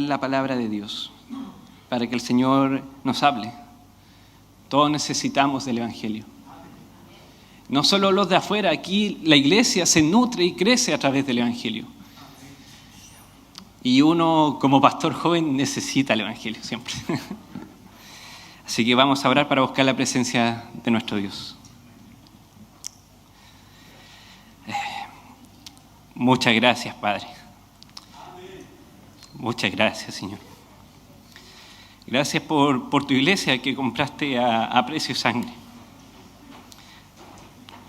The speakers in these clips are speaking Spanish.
leer la palabra de Dios, para que el Señor nos hable. Todos necesitamos del Evangelio. No solo los de afuera, aquí la iglesia se nutre y crece a través del Evangelio. Y uno, como pastor joven, necesita el Evangelio siempre. Así que vamos a orar para buscar la presencia de nuestro Dios. Muchas gracias, Padre. Muchas gracias, Señor. Gracias por tu iglesia que compraste a precio de sangre.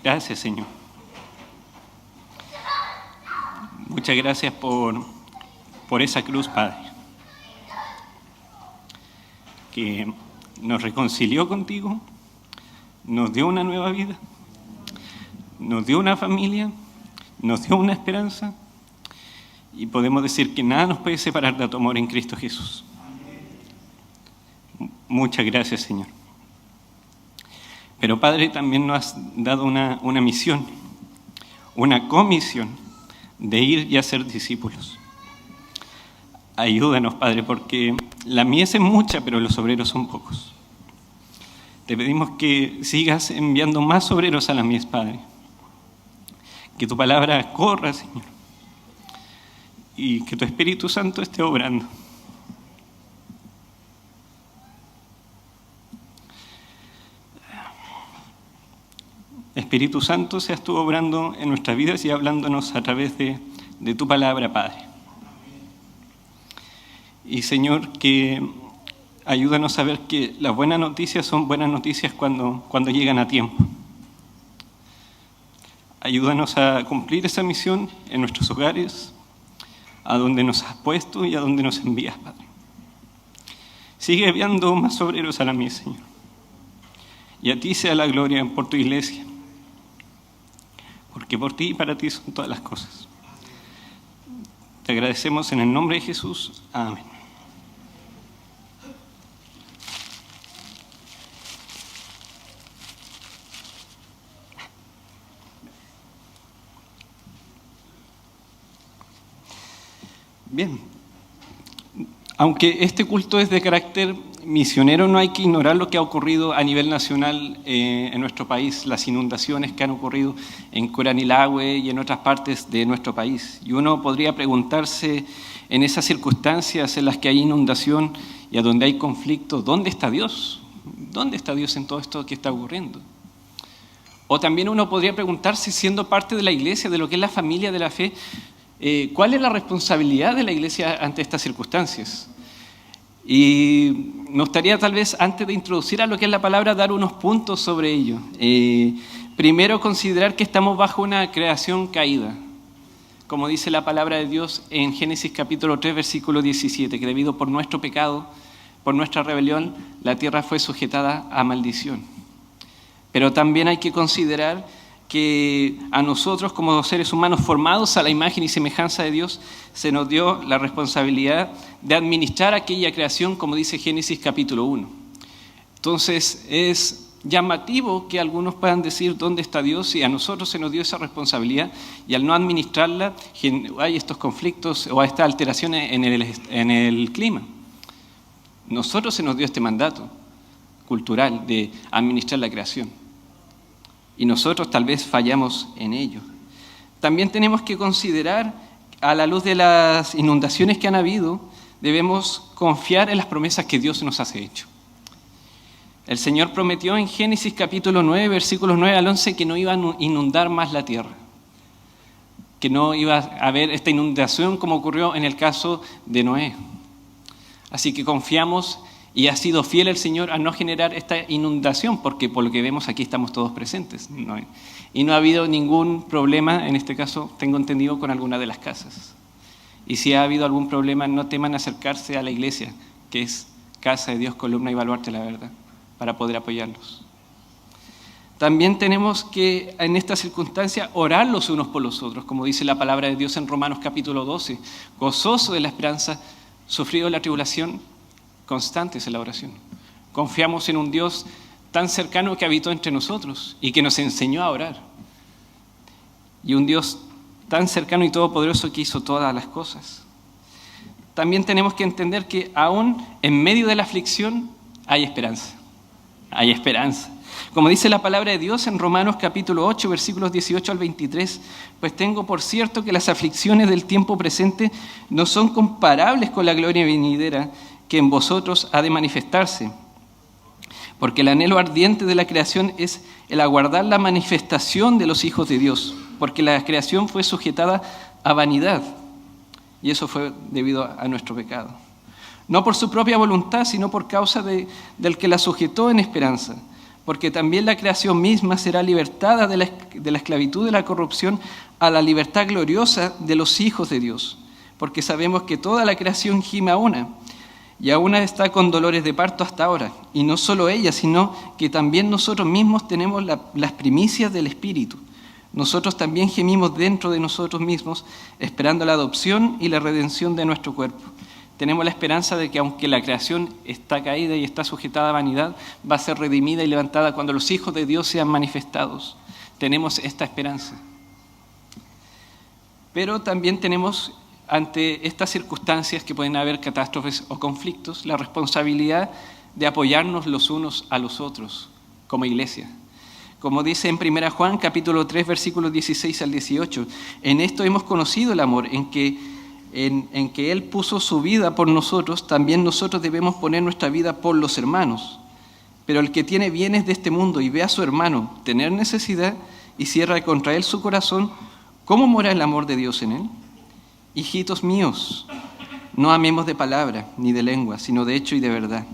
Gracias, Señor. Muchas gracias por esa cruz, Padre, que nos reconcilió contigo, nos dio una nueva vida, nos dio una familia, nos dio una esperanza, y podemos decir que nada nos puede separar de tu amor en Cristo Jesús. Muchas gracias, Señor. Pero, Padre, también nos has dado una misión, una comisión de ir y hacer discípulos. Ayúdanos, Padre, porque la mies es mucha, pero los obreros son pocos. Te pedimos que sigas enviando más obreros a la mies, Padre. Que tu palabra corra, Señor. Y que tu Espíritu Santo esté obrando. Espíritu Santo, seas tú obrando en nuestras vidas y hablándonos a través de tu palabra, Padre. Y, Señor, que ayúdanos a ver que las buenas noticias son buenas noticias cuando llegan a tiempo. Ayúdanos a cumplir esa misión en nuestros hogares, a donde nos has puesto y a donde nos envías, Padre. Sigue enviando más obreros a la mies, Señor. Y a ti sea la gloria por tu iglesia. Porque por ti y para ti son todas las cosas. Te agradecemos en el nombre de Jesús. Amén. Bien, aunque este culto es de carácter misionero, no hay que ignorar lo que ha ocurrido a nivel nacional en nuestro país, las inundaciones que han ocurrido en Curanilahue y en otras partes de nuestro país. Y uno podría preguntarse, en esas circunstancias en las que hay inundación y a donde hay conflicto, ¿dónde está Dios? ¿Dónde está Dios en todo esto que está ocurriendo? O también uno podría preguntarse, siendo parte de la iglesia, de lo que es la familia de la fe, ¿cuál es la responsabilidad de la iglesia ante estas circunstancias? Y me gustaría, tal vez, antes de introducir a lo que es la palabra, dar unos puntos sobre ello. Primero, considerar que estamos bajo una creación caída. Como dice la palabra de Dios en Génesis capítulo 3, versículo 17, que debido por nuestro pecado, por nuestra rebelión, la tierra fue sujetada a maldición. Pero también hay que considerar que a nosotros, como seres humanos formados a la imagen y semejanza de Dios, se nos dio la responsabilidad de administrar aquella creación, como dice Génesis capítulo 1. Entonces, es llamativo que algunos puedan decir dónde está Dios, y a nosotros se nos dio esa responsabilidad, y al no administrarla hay estos conflictos o estas alteraciones en el clima. Nosotros se nos dio este mandato cultural de administrar la creación. Y nosotros tal vez fallamos en ello. También tenemos que considerar, a la luz de las inundaciones que han habido, debemos confiar en las promesas que Dios nos ha hecho. El Señor prometió en Génesis capítulo 9, versículos 9 al 11, que no iba a inundar más la tierra, que no iba a haber esta inundación como ocurrió en el caso de Noé. Así que confiamos. Y ha sido fiel el Señor a no generar esta inundación, porque por lo que vemos aquí estamos todos presentes. Y no ha habido ningún problema, en este caso, tengo entendido, con alguna de las casas. Y si ha habido algún problema, no teman acercarse a la iglesia, que es Casa de Dios, columna y baluarte de la verdad, para poder apoyarlos. También tenemos que, en esta circunstancia, orar los unos por los otros, como dice la palabra de Dios en Romanos capítulo 12, gozoso de la esperanza, sufrido la tribulación, constantes en la oración. Confiamos en un Dios tan cercano que habitó entre nosotros y que nos enseñó a orar. Y un Dios tan cercano y todopoderoso que hizo todas las cosas. también tenemos que entender que aún en medio de la aflicción hay esperanza. Hay esperanza. Como dice la palabra de Dios en Romanos capítulo 8, versículos 18 al 23, pues tengo por cierto que las aflicciones del tiempo presente no son comparables con la gloria venidera que en vosotros ha de manifestarse. Porque el anhelo ardiente de la creación es el aguardar la manifestación de los hijos de Dios, porque la creación fue sujetada a vanidad, y eso fue debido a nuestro pecado. No por su propia voluntad, sino por causa del que la sujetó en esperanza, porque también la creación misma será libertada de la esclavitud de la corrupción a la libertad gloriosa de los hijos de Dios, porque sabemos que toda la creación gime a una, y a una está con dolores de parto hasta ahora, y no solo ella, sino que también nosotros mismos tenemos las primicias del Espíritu. Nosotros también gemimos dentro de nosotros mismos, esperando la adopción y la redención de nuestro cuerpo. Tenemos la esperanza de que aunque la creación está caída y está sujetada a vanidad, va a ser redimida y levantada cuando los hijos de Dios sean manifestados. Tenemos esta esperanza. Pero también tenemos, ante estas circunstancias que pueden haber catástrofes o conflictos, la responsabilidad de apoyarnos los unos a los otros como iglesia. Como dice en 1 Juan capítulo 3, versículos 16 al 18, en esto hemos conocido el amor, en que Él puso su vida por nosotros, también nosotros debemos poner nuestra vida por los hermanos. Pero el que tiene bienes de este mundo y ve a su hermano tener necesidad y cierra contra él su corazón, ¿cómo mora el amor de Dios en él? Hijitos míos, no amemos de palabra ni de lengua, sino de hecho y de verdad.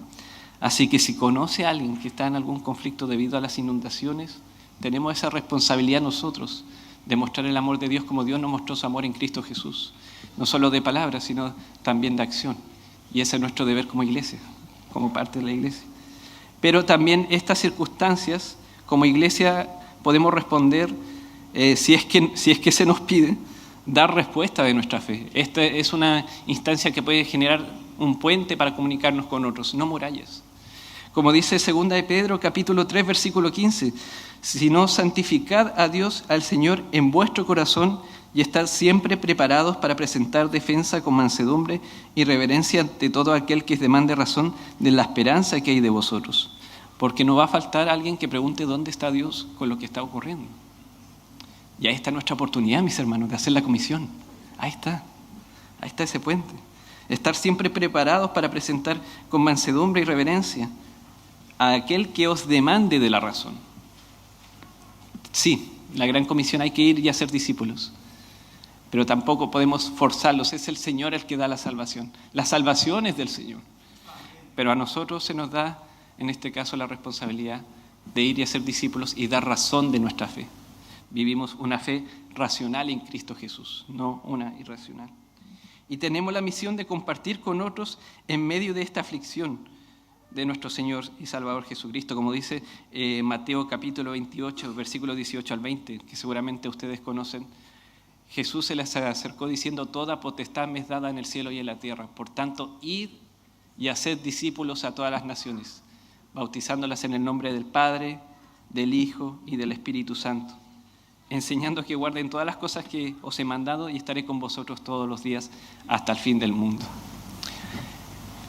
Así que si conoce a alguien que está en algún conflicto debido a las inundaciones, tenemos esa responsabilidad nosotros de mostrar el amor de Dios como Dios nos mostró su amor en Cristo Jesús. No solo de palabras, sino también de acción. Y ese es nuestro deber como iglesia, como parte de la iglesia. Pero también estas circunstancias, como iglesia, podemos responder, si es que se nos pide, dar respuesta de nuestra fe. Esta es una instancia que puede generar un puente para comunicarnos con otros, no murallas. Como dice 2 de Pedro, capítulo 3, versículo 15, sino santificad a Dios, al Señor, en vuestro corazón y estad siempre preparados para presentar defensa con mansedumbre y reverencia ante todo aquel que demande razón de la esperanza que hay de vosotros. Porque no va a faltar alguien que pregunte dónde está Dios con lo que está ocurriendo. Y ahí está nuestra oportunidad, mis hermanos, de hacer la comisión. Ahí está ese puente. Estar siempre preparados para presentar con mansedumbre y reverencia a aquel que os demande de la razón. Sí, la gran comisión hay que ir y hacer discípulos, pero tampoco podemos forzarlos. Es el Señor el que da la salvación. La salvación es del Señor. Pero a nosotros se nos da, en este caso, la responsabilidad de ir y hacer discípulos y dar razón de nuestra fe. Vivimos una fe racional en Cristo Jesús, no una irracional. Y tenemos la misión de compartir con otros en medio de esta aflicción de nuestro Señor y Salvador Jesucristo, como dice Mateo capítulo 28, versículos 18 al 20, que seguramente ustedes conocen. Jesús se les acercó diciendo: toda potestad me es dada en el cielo y en la tierra. Por tanto, id y haced discípulos a todas las naciones, bautizándolas en el nombre del Padre, del Hijo y del Espíritu Santo, enseñando que guarden todas las cosas que os he mandado, y estaré con vosotros todos los días hasta el fin del mundo.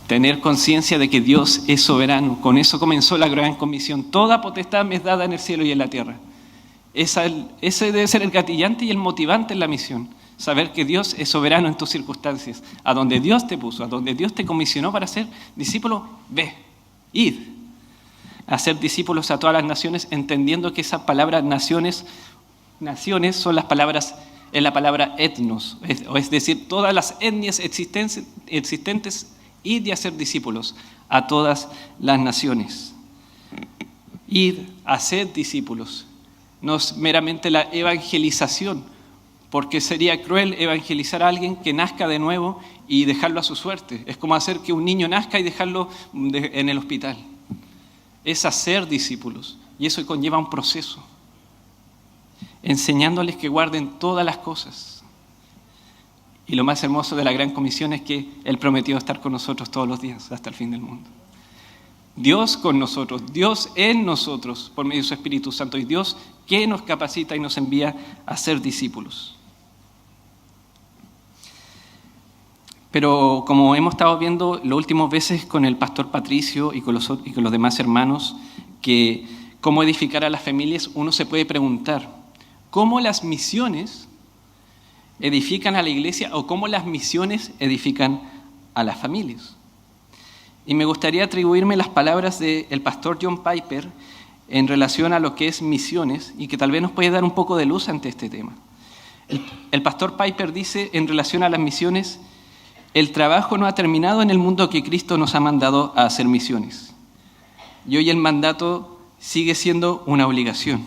Tener conciencia de que Dios es soberano. Con eso comenzó la gran comisión. Toda potestad me es dada en el cielo y en la tierra. Ese debe ser el gatillante y el motivante en la misión. Saber que Dios es soberano en tus circunstancias. A donde Dios te puso, a donde Dios te comisionó para ser discípulo, ve, id. A ser discípulos a todas las naciones, entendiendo que esa palabra naciones son las palabras, es la palabra etnos, es decir, todas las etnias existentes, id y hacer discípulos a todas las naciones. Id, haced discípulos. No es meramente la evangelización, porque sería cruel evangelizar a alguien que nazca de nuevo y dejarlo a su suerte. Es como hacer que un niño nazca y dejarlo en el hospital. Es hacer discípulos, y eso conlleva un proceso, enseñándoles que guarden todas las cosas. Y lo más hermoso de la gran comisión es que Él prometió estar con nosotros todos los días hasta el fin del mundo. Dios con nosotros, Dios en nosotros por medio de su Espíritu Santo, y Dios que nos capacita y nos envía a ser discípulos. Pero como hemos estado viendo las últimas veces con el pastor Patricio y con los demás hermanos, que cómo edificar a las familias, uno se puede preguntar, ¿cómo las misiones edifican a la iglesia o cómo las misiones edifican a las familias? Y me gustaría atribuirme las palabras del pastor John Piper en relación a lo que es misiones y que tal vez nos puede dar un poco de luz ante este tema. El pastor Piper dice en relación a las misiones: el trabajo no ha terminado en el mundo que Cristo nos ha mandado a hacer misiones. Y hoy el mandato sigue siendo una obligación.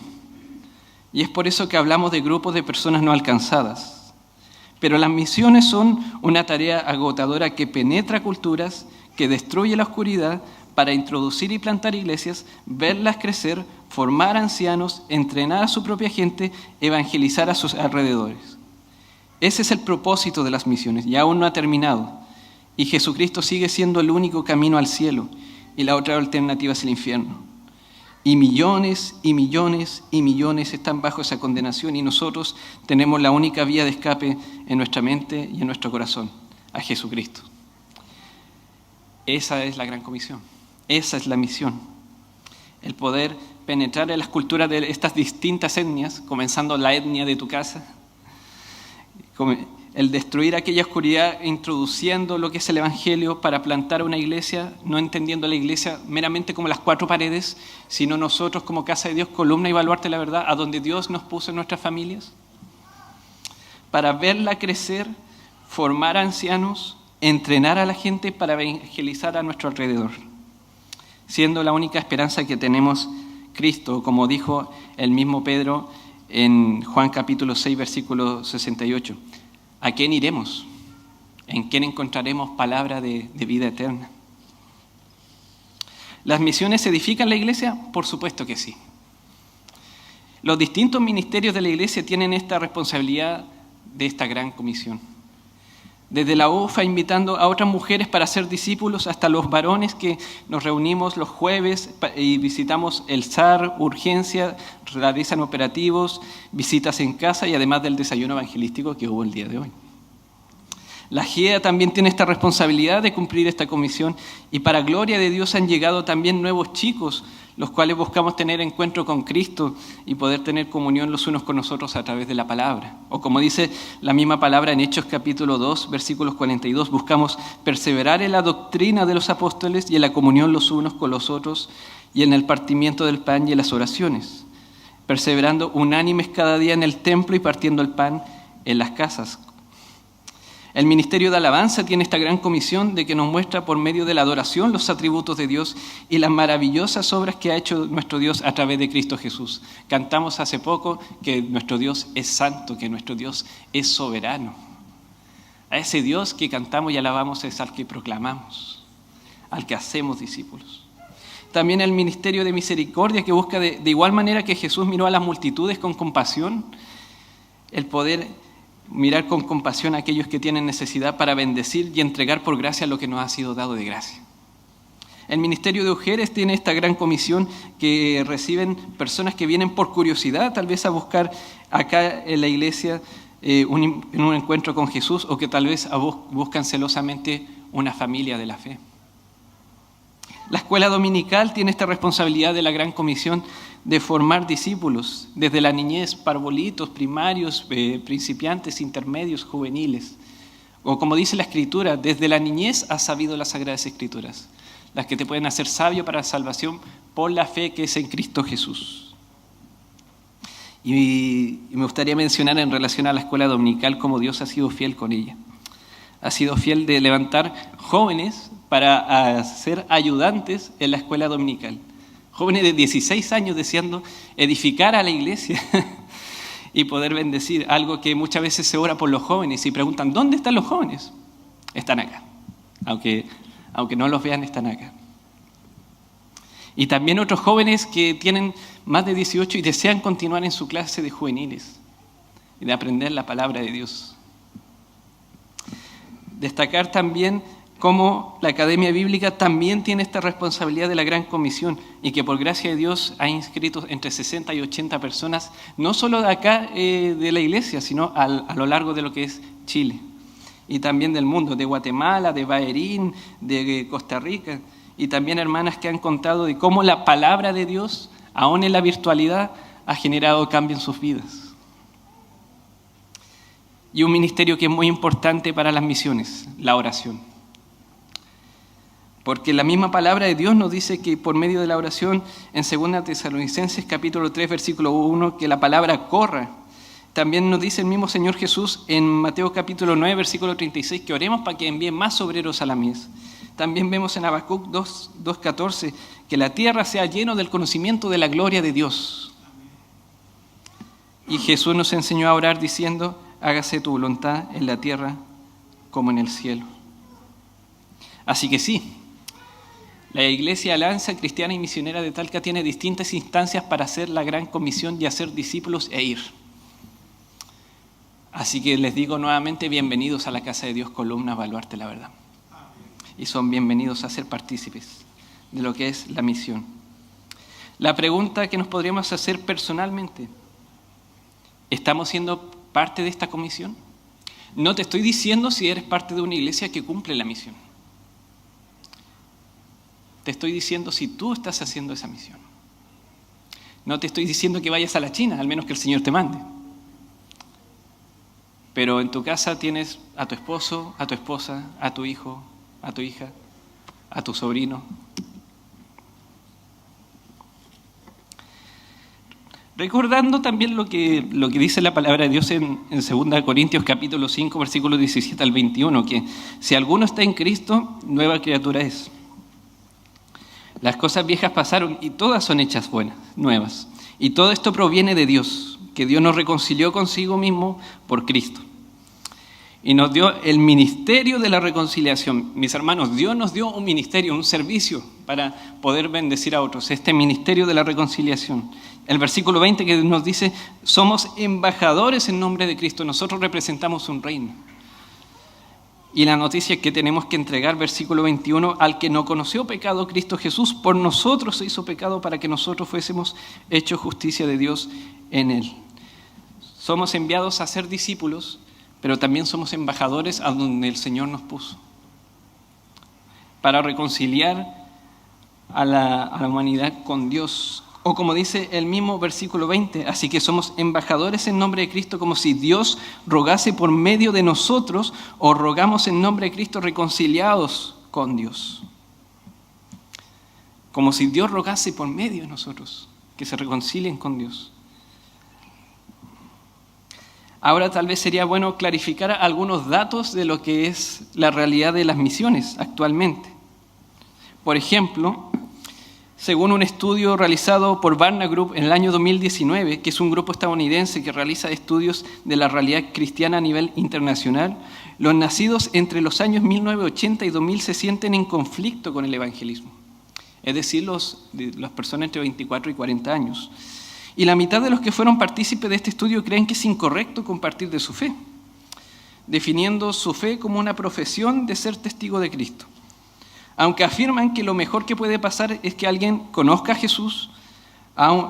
Y es por eso que hablamos de grupos de personas no alcanzadas. Pero las misiones son una tarea agotadora que penetra culturas, que destruye la oscuridad para introducir y plantar iglesias, verlas crecer, formar ancianos, entrenar a su propia gente, evangelizar a sus alrededores. Ese es el propósito de las misiones y aún no ha terminado. Y Jesucristo sigue siendo el único camino al cielo y la otra alternativa es el infierno. Y millones y millones y millones están bajo esa condenación y nosotros tenemos la única vía de escape en nuestra mente y en nuestro corazón, a Jesucristo. Esa es la gran comisión, esa es la misión. El poder penetrar en las culturas de estas distintas etnias, comenzando la etnia de tu casa, el destruir aquella oscuridad introduciendo lo que es el Evangelio para plantar una iglesia, no entendiendo la iglesia meramente como las cuatro paredes, sino nosotros como casa de Dios, columna y baluarte de la verdad, a donde Dios nos puso en nuestras familias, para verla crecer, formar ancianos, entrenar a la gente para evangelizar a nuestro alrededor, siendo la única esperanza que tenemos Cristo, como dijo el mismo Pedro en Juan capítulo 6, versículo 68. ¿A quién iremos? ¿En quién encontraremos palabra de vida eterna? ¿Las misiones edifican la iglesia? Por supuesto que sí. Los distintos ministerios de la iglesia tienen esta responsabilidad de esta gran comisión. Desde la UFA invitando a otras mujeres para ser discípulos hasta los varones que nos reunimos los jueves y visitamos el SAR, urgencia, realizan operativos, visitas en casa y además del desayuno evangelístico que hubo el día de hoy. La GEA también tiene esta responsabilidad de cumplir esta comisión y para gloria de Dios han llegado también nuevos chicos, los cuales buscamos tener encuentro con Cristo y poder tener comunión los unos con nosotros a través de la palabra. O como dice la misma palabra en Hechos capítulo 2, versículos 42, buscamos perseverar en la doctrina de los apóstoles y en la comunión los unos con los otros y en el partimiento del pan y en las oraciones, perseverando unánimes cada día en el templo y partiendo el pan en las casas. El ministerio de alabanza tiene esta gran comisión de que nos muestra por medio de la adoración los atributos de Dios y las maravillosas obras que ha hecho nuestro Dios a través de Cristo Jesús. Cantamos hace poco que nuestro Dios es santo, que nuestro Dios es soberano. A ese Dios que cantamos y alabamos es al que proclamamos, al que hacemos discípulos. También el ministerio de misericordia que busca de igual manera que Jesús miró a las multitudes con compasión, el poder mirar con compasión a aquellos que tienen necesidad para bendecir y entregar por gracia lo que nos ha sido dado de gracia. El ministerio de mujeres tiene esta gran comisión que reciben personas que vienen por curiosidad, tal vez a buscar acá en la iglesia un encuentro con Jesús o que tal vez buscan celosamente una familia de la fe. La escuela dominical tiene esta responsabilidad de la gran comisión de formar discípulos, desde la niñez, parvolitos, primarios, principiantes, intermedios, juveniles. O como dice la Escritura, desde la niñez has sabido las Sagradas Escrituras, las que te pueden hacer sabio para la salvación por la fe que es en Cristo Jesús. Y me gustaría mencionar en relación a la escuela dominical cómo Dios ha sido fiel con ella. Ha sido fiel de levantar jóvenes para ser ayudantes en la escuela dominical. Jóvenes de 16 años deseando edificar a la iglesia y poder bendecir, algo que muchas veces se ora por los jóvenes y preguntan, ¿dónde están los jóvenes? Están acá, aunque no los vean, están acá. Y también otros jóvenes que tienen más de 18 y desean continuar en su clase de juveniles y de aprender la palabra de Dios. Destacar también cómo la Academia Bíblica también tiene esta responsabilidad de la Gran Comisión y que por gracia de Dios ha inscrito entre 60 y 80 personas, no solo de acá de la iglesia, sino a lo largo de lo que es Chile. y también del mundo, de Guatemala, de Bahrein, de Costa Rica, y también hermanas que han contado de cómo la palabra de Dios, aún en la virtualidad, ha generado cambio en sus vidas. Y un ministerio que es muy importante para las misiones, la oración. Porque la misma palabra de Dios nos dice que por medio de la oración, en 2 Tesalonicenses capítulo 3, versículo 1, que la palabra corra. También nos dice el mismo Señor Jesús en Mateo capítulo 9, versículo 36, que oremos para que envíen más obreros a la mies. También vemos en Habacuc 2:14 que la tierra sea llena del conocimiento de la gloria de Dios. Y Jesús nos enseñó a orar diciendo, hágase tu voluntad en la tierra como en el cielo. Así que sí, la Iglesia Alianza Cristiana y Misionera de Talca tiene distintas instancias para hacer la gran comisión y hacer discípulos e ir. Así que les digo nuevamente, bienvenidos a la Casa de Dios Columna Baluarte la Verdad. Y son bienvenidos a ser partícipes de lo que es la misión. La pregunta que nos podríamos hacer personalmente, ¿estamos siendo parte de esta comisión? No te estoy diciendo si eres parte de una iglesia que cumple la misión. Te estoy diciendo si tú estás haciendo esa misión. No te estoy diciendo que vayas a la China, al menos que el Señor te mande. Pero en tu casa tienes a tu esposo, a tu esposa, a tu hijo, a tu hija, a tu sobrino. Recordando también lo que dice la palabra de Dios en 2 Corintios capítulo 5, versículos 17 al 21, que si alguno está en Cristo, nueva criatura es. Las cosas viejas pasaron y todas son hechas buenas, nuevas. Y todo esto proviene de Dios, que Dios nos reconcilió consigo mismo por Cristo. Y nos dio el ministerio de la reconciliación. Mis hermanos, Dios nos dio un ministerio, un servicio para poder bendecir a otros. Este ministerio de la reconciliación. El versículo 20 que nos dice, somos embajadores en nombre de Cristo. Nosotros representamos un reino. Y la noticia que tenemos que entregar, versículo 21, al que no conoció pecado, Cristo Jesús, por nosotros se hizo pecado para que nosotros fuésemos hechos justicia de Dios en él. Somos enviados a ser discípulos, pero también somos embajadores a donde el Señor nos puso, para reconciliar a la humanidad con Dios. O como dice el mismo versículo 20, así que somos embajadores en nombre de Cristo, como si Dios rogase por medio de nosotros, o rogamos en nombre de Cristo reconciliados con Dios. Como si Dios rogase por medio de nosotros, que se reconcilien con Dios. Ahora tal vez sería bueno clarificar algunos datos de lo que es la realidad de las misiones actualmente. Por ejemplo, según un estudio realizado por Barna Group en el año 2019, que es un grupo estadounidense que realiza estudios de la realidad cristiana a nivel internacional, los nacidos entre los años 1980 y 2000 se sienten en conflicto con el evangelismo. Es decir, las personas entre 24 y 40 años. Y la mitad de los que fueron partícipes de este estudio creen que es incorrecto compartir de su fe, definiendo su fe como una profesión de ser testigo de Cristo. Aunque afirman que lo mejor que puede pasar es que alguien conozca a Jesús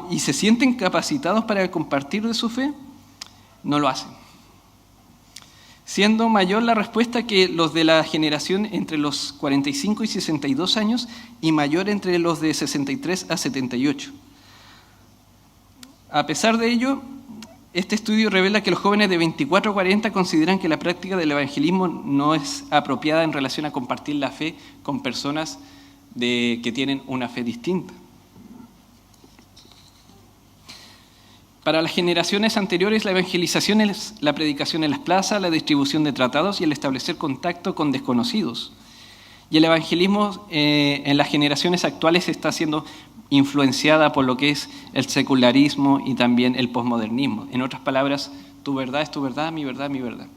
y se sienten capacitados para compartir de su fe, no lo hacen. Siendo mayor la respuesta que los de la generación entre los 45 y 62 años y mayor entre los de 63 a 78. A pesar de ello, este estudio revela que los jóvenes de 24 a 40 consideran que la práctica del evangelismo no es apropiada en relación a compartir la fe con personas que tienen una fe distinta. Para las generaciones anteriores, la evangelización es la predicación en las plazas, la distribución de tratados y el establecer contacto con desconocidos. Y el evangelismo en las generaciones actuales está siendo influenciada por lo que es el secularismo y también el posmodernismo. En otras palabras, tu verdad es tu verdad, mi verdad, mi verdad.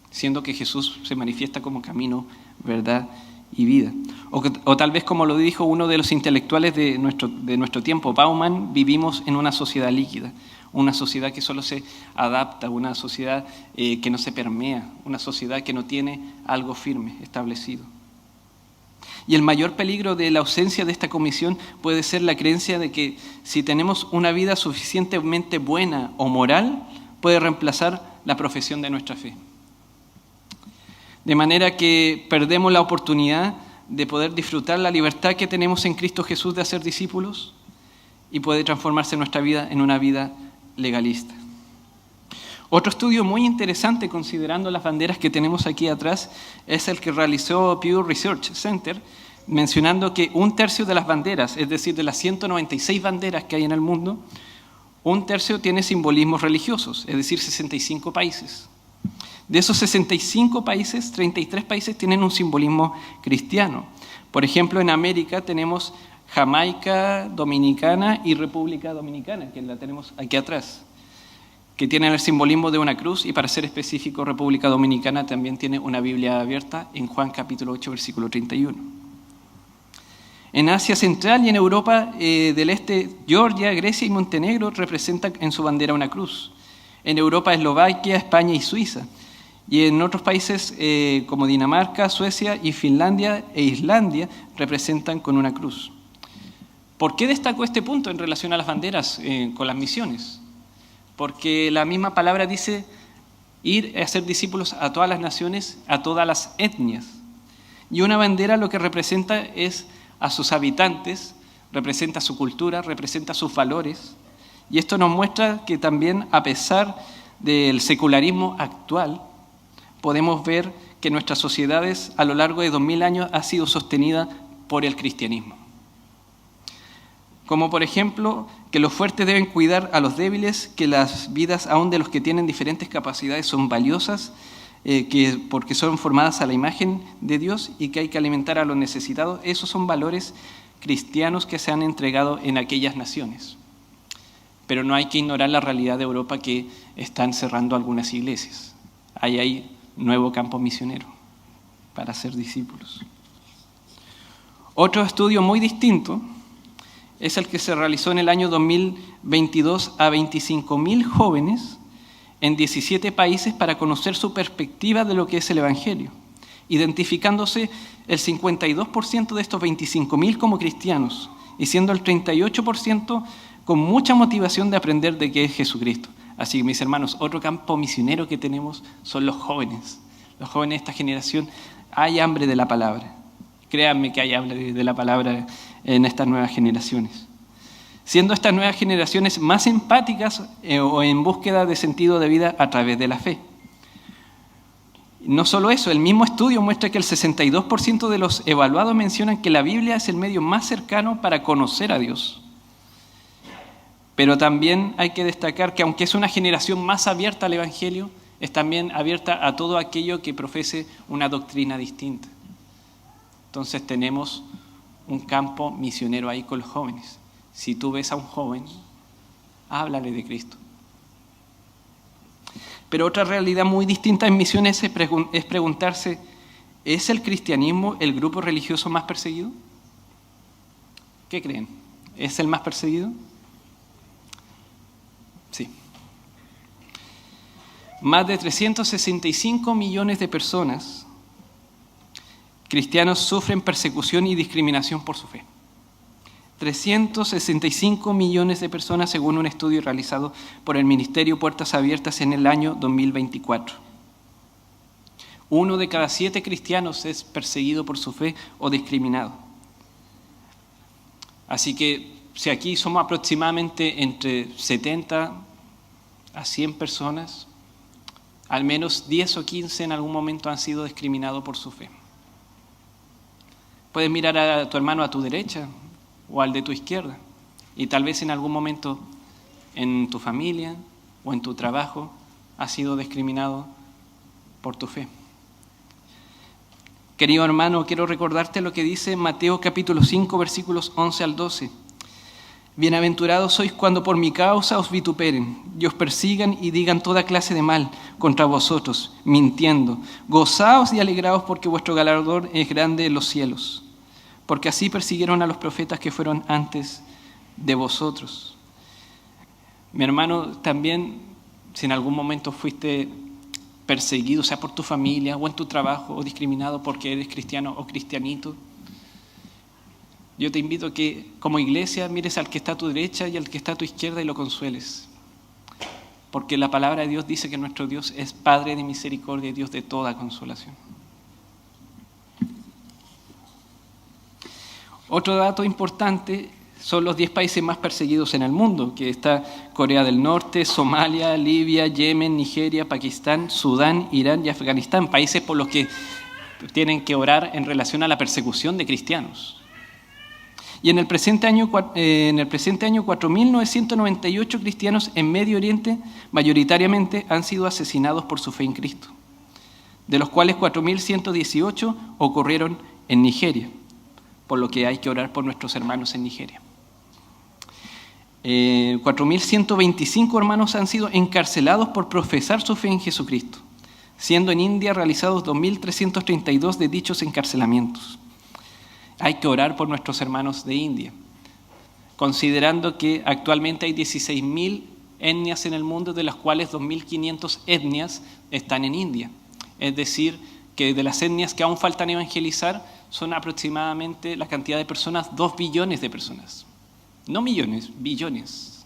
Siendo que Jesús se manifiesta como camino, verdad y vida. O tal vez como lo dijo uno de los intelectuales de nuestro tiempo, Bauman, vivimos en una sociedad líquida, una sociedad que solo se adapta, una sociedad que no se permea, una sociedad que no tiene algo firme, establecido. Y el mayor peligro de la ausencia de esta comisión puede ser la creencia de que si tenemos una vida suficientemente buena o moral, puede reemplazar la profesión de nuestra fe. de manera que perdemos la oportunidad de poder disfrutar la libertad que tenemos en Cristo Jesús de hacer discípulos y puede transformarse nuestra vida en una vida legalista. Otro estudio muy interesante, considerando las banderas que tenemos aquí atrás, es el que realizó Pew Research Center, mencionando que 1/3 de las banderas, es decir, de las 196 banderas que hay en el mundo, 1/3 tiene simbolismos religiosos, es decir, 65 países. De esos 65 países, 33 países tienen un simbolismo cristiano. Por ejemplo, en América tenemos Jamaica, Dominicana y República Dominicana, que la tenemos aquí atrás, que tienen el simbolismo de una cruz, y para ser específico, República Dominicana también tiene una Biblia abierta en Juan capítulo 8, versículo 31. En Asia Central y en Europa del Este, Georgia, Grecia y Montenegro representan en su bandera una cruz. En Europa, Eslovaquia, España y Suiza. Y en otros países como Dinamarca, Suecia y Finlandia e Islandia representan con una cruz. ¿Por qué destacó este punto en relación a las banderas con las misiones? Porque la misma palabra dice ir a hacer discípulos a todas las naciones, a todas las etnias. Y una bandera lo que representa es a sus habitantes, representa su cultura, representa sus valores. Y esto nos muestra que también, a pesar del secularismo actual, podemos ver que nuestras sociedades a lo largo de 2000 años han sido sostenidas por el cristianismo. Como por ejemplo, que los fuertes deben cuidar a los débiles, que las vidas aún de los que tienen diferentes capacidades son valiosas, porque son formadas a la imagen de Dios, y que hay que alimentar a los necesitados. Esos son valores cristianos que se han entregado en aquellas naciones. Pero no hay que ignorar la realidad de Europa, que están cerrando algunas iglesias. Ahí hay nuevo campo misionero para ser discípulos. Otro estudio muy distinto es el que se realizó en el año 2022 a 25.000 jóvenes en 17 países para conocer su perspectiva de lo que es el Evangelio, identificándose el 52% de estos 25.000 como cristianos y siendo el 38% con mucha motivación de aprender de qué es Jesucristo. Así que, mis hermanos, otro campo misionero que tenemos son los jóvenes. Los jóvenes de esta generación, hay hambre de la palabra. Créanme que hay hambre de la palabra en estas nuevas generaciones. Siendo estas nuevas generaciones más empáticas o en búsqueda de sentido de vida a través de la fe. No solo eso, el mismo estudio muestra que el 62% de los evaluados mencionan que la Biblia es el medio más cercano para conocer a Dios. Pero también hay que destacar que aunque es una generación más abierta al Evangelio, es también abierta a todo aquello que profese una doctrina distinta. Entonces tenemos un campo misionero ahí con los jóvenes. Si tú ves a un joven, háblale de Cristo. Pero otra realidad muy distinta en misiones es preguntarse, ¿es el cristianismo el grupo religioso más perseguido? ¿Qué creen? ¿Es el más perseguido? Sí. Más de 365 millones de personas cristianos sufren persecución y discriminación por su fe. 365 millones de personas según un estudio realizado por el Ministerio Puertas Abiertas en el año 2024. 1 de cada 7 cristianos es perseguido por su fe o discriminado. Así que si aquí somos aproximadamente entre 70 a 100 personas, al menos 10 o 15 en algún momento han sido discriminados por su fe. Puedes mirar a tu hermano a tu derecha o al de tu izquierda, y tal vez en algún momento en tu familia o en tu trabajo has sido discriminado por tu fe. Querido hermano, quiero recordarte lo que dice Mateo capítulo 5, versículos 11 al 12. Bienaventurados sois cuando por mi causa os vituperen y os persigan y digan toda clase de mal contra vosotros, mintiendo. Gozaos y alegraos porque vuestro galardón es grande en los cielos. Porque así persiguieron a los profetas que fueron antes de vosotros. Mi hermano, también, si en algún momento fuiste perseguido, sea por tu familia o en tu trabajo, o discriminado porque eres cristiano o cristianito, yo te invito a que como iglesia mires al que está a tu derecha y al que está a tu izquierda y lo consueles. Porque la palabra de Dios dice que nuestro Dios es Padre de misericordia y Dios de toda consolación. Otro dato importante son los 10 países más perseguidos en el mundo, que está Corea del Norte, Somalia, Libia, Yemen, Nigeria, Pakistán, Sudán, Irán y Afganistán, países por los que tienen que orar en relación a la persecución de cristianos. Y en el presente año 4.998 cristianos en Medio Oriente mayoritariamente han sido asesinados por su fe en Cristo, de los cuales 4.118 ocurrieron en Nigeria, por lo que hay que orar por nuestros hermanos en Nigeria. 4.125 hermanos han sido encarcelados por profesar su fe en Jesucristo, siendo en India realizados 2.332 de dichos encarcelamientos. Hay que orar por nuestros hermanos de India, considerando que actualmente hay 16.000 etnias en el mundo, de las cuales 2.500 etnias están en India. Es decir, que de las etnias que aún faltan evangelizar son aproximadamente la cantidad de personas, 2 billones de personas. No millones, billones.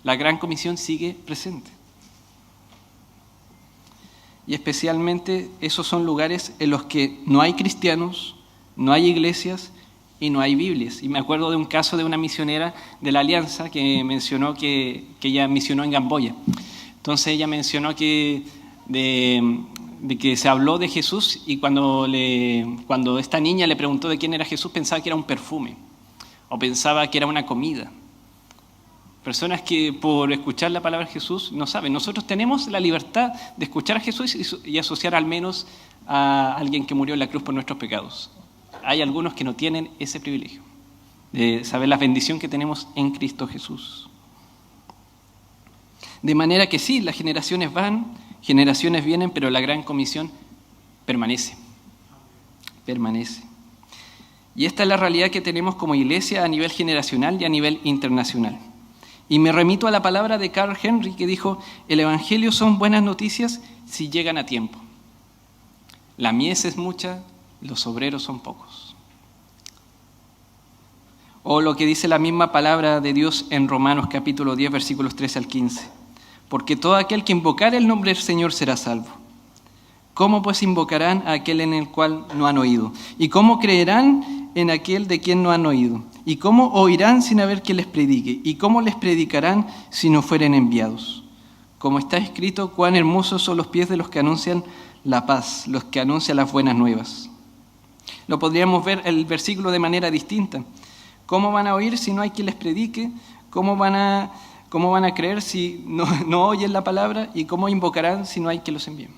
La Gran Comisión sigue presente. Y especialmente esos son lugares en los que no hay cristianos, no hay iglesias y no hay Biblias. Y me acuerdo de un caso de una misionera de la Alianza que mencionó que ella misionó en Camboya. Entonces ella mencionó que de que se habló de Jesús, y cuando esta niña le preguntó de quién era Jesús, pensaba que era un perfume o pensaba que era una comida. Personas que por escuchar la palabra Jesús no saben. Nosotros tenemos la libertad de escuchar a Jesús y asociar al menos a alguien que murió en la cruz por nuestros pecados. Hay algunos que no tienen ese privilegio de saber la bendición que tenemos en Cristo Jesús. De manera que sí, las generaciones van, generaciones vienen, pero la Gran Comisión permanece. Permanece. Y esta es la realidad que tenemos como iglesia a nivel generacional y a nivel internacional. Y me remito a la palabra de Carl Henry, que dijo: el evangelio son buenas noticias si llegan a tiempo. La mies es mucha, los obreros son pocos. O lo que dice la misma palabra de Dios en Romanos capítulo 10, versículos 13 al 15. Porque todo aquel que invocare el nombre del Señor será salvo. ¿Cómo pues invocarán a aquel en el cual no han oído? ¿Y cómo creerán en aquel de quien no han oído? ¿Y cómo oirán sin haber quien les predique? ¿Y cómo les predicarán si no fueren enviados? Como está escrito, cuán hermosos son los pies de los que anuncian la paz, los que anuncian las buenas nuevas. Lo podríamos ver el versículo de manera distinta. ¿Cómo van a oír si no hay quien les predique? ¿Cómo van a creer si no oyen la palabra? ¿Y cómo invocarán si no hay quien los envíe?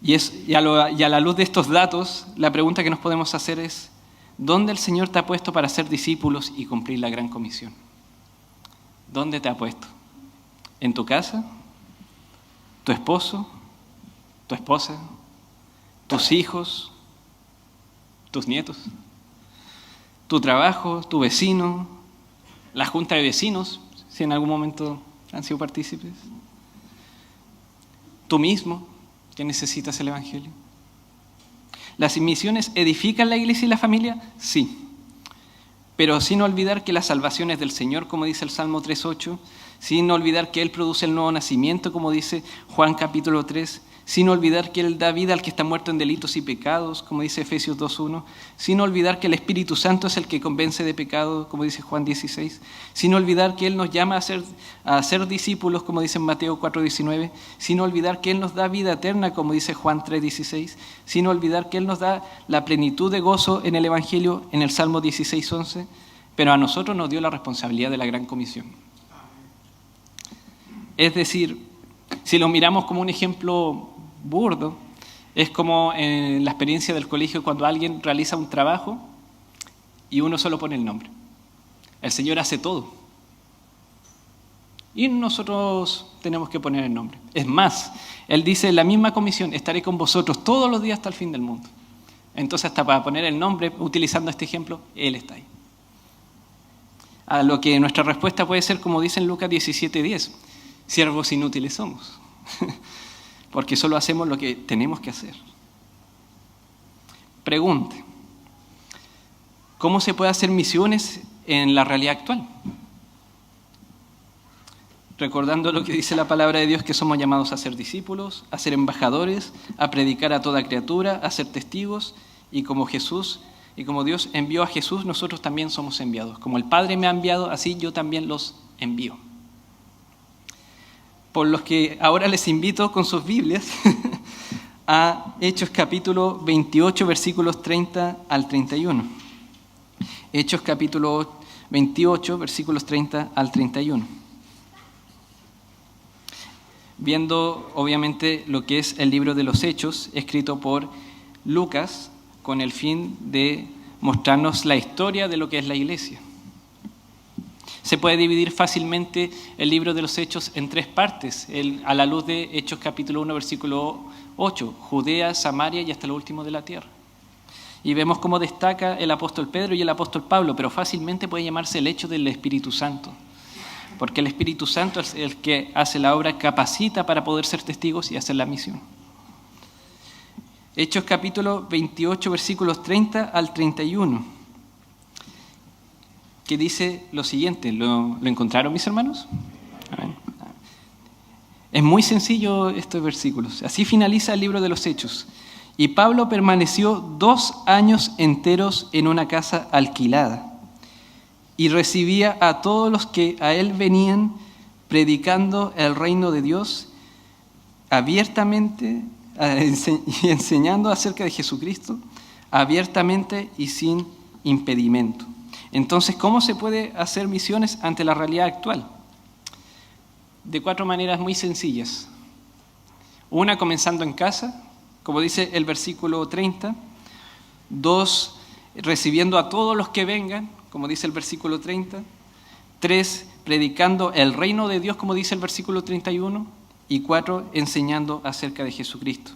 Y a la luz de estos datos, la pregunta que nos podemos hacer es: ¿dónde el Señor te ha puesto para ser discípulos y cumplir la Gran Comisión? ¿Dónde te ha puesto? ¿En tu casa? ¿Tu esposo? ¿Tu esposa? ¿Tus hijos? ¿Tus nietos? ¿Tu trabajo? ¿Tu vecino? ¿La junta de vecinos, si en algún momento han sido partícipes? ¿Tú mismo, que necesitas el evangelio? ¿Las misiones edifican la iglesia y la familia? Sí. Pero sin olvidar que la salvación es del Señor, como dice el Salmo 3.8, sin olvidar que Él produce el nuevo nacimiento, como dice Juan capítulo 3, sin olvidar que Él da vida al que está muerto en delitos y pecados, como dice Efesios 2.1, sin olvidar que el Espíritu Santo es el que convence de pecado, como dice Juan 16, sin olvidar que Él nos llama a ser discípulos, como dice en Mateo 4.19, sin olvidar que Él nos da vida eterna, como dice Juan 3.16, sin olvidar que Él nos da la plenitud de gozo en el Evangelio, en el Salmo 16.11, pero a nosotros nos dio la responsabilidad de la Gran Comisión. Es decir, si lo miramos como un ejemplo burdo, es como en la experiencia del colegio cuando alguien realiza un trabajo y uno solo pone el nombre. El Señor hace todo y nosotros tenemos que poner el nombre. Es más, Él dice en la misma comisión: estaré con vosotros todos los días hasta el fin del mundo. Entonces, hasta para poner el nombre, utilizando este ejemplo, Él está ahí. A lo que nuestra respuesta puede ser, como dice en Lucas 17:10, siervos inútiles somos, porque solo hacemos lo que tenemos que hacer. Pregunte: ¿cómo se puede hacer misiones en la realidad actual? Recordando lo que dice la palabra de Dios, que somos llamados a ser discípulos, a ser embajadores, a predicar a toda criatura, a ser testigos y como Dios envió a Jesús, nosotros también somos enviados. Como el Padre me ha enviado, así yo también los envío. Por los que ahora les invito con sus Biblias a Hechos capítulo 28, versículos 30 al 31. Hechos capítulo 28, versículos 30 al 31. Viendo, obviamente, lo que es el libro de los Hechos, escrito por Lucas, con el fin de mostrarnos la historia de lo que es la iglesia. Se puede dividir fácilmente el libro de los Hechos en tres partes, a la luz de Hechos capítulo 1, versículo 8, Judea, Samaria y hasta lo último de la tierra. Y vemos cómo destaca el apóstol Pedro y el apóstol Pablo, pero fácilmente puede llamarse el hecho del Espíritu Santo, porque el Espíritu Santo es el que hace la obra, capacita para poder ser testigos y hacer la misión. Hechos capítulo 28, versículos 30 al 31, que dice lo siguiente. ¿Lo encontraron, mis hermanos? Es muy sencillo estos versículos. Así finaliza el libro de los Hechos. Y Pablo permaneció 2 años enteros en una casa alquilada y recibía a todos los que a él venían predicando el reino de Dios abiertamente y enseñando acerca de Jesucristo abiertamente y sin impedimento. Entonces, ¿cómo se puede hacer misiones ante la realidad actual? De 4 maneras muy sencillas. Una, comenzando en casa, como dice el versículo 30. 2, recibiendo a todos los que vengan, como dice el versículo 30. 3, predicando el reino de Dios, como dice el versículo 31. Y 4, enseñando acerca de Jesucristo.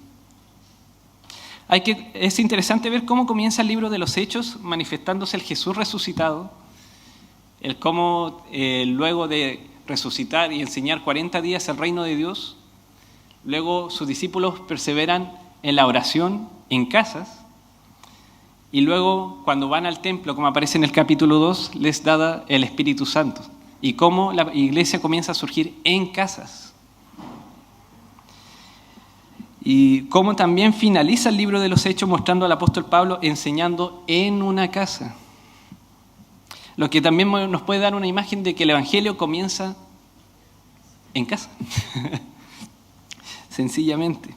Es interesante ver cómo comienza el libro de los Hechos manifestándose el Jesús resucitado, el cómo luego de resucitar y enseñar 40 días el reino de Dios, luego sus discípulos perseveran en la oración en casas, y luego cuando van al templo, como aparece en el capítulo 2, les da el Espíritu Santo, y cómo la iglesia comienza a surgir en casas. Y cómo también finaliza el libro de los Hechos mostrando al apóstol Pablo enseñando en una casa. Lo que también nos puede dar una imagen de que el Evangelio comienza en casa. Sencillamente.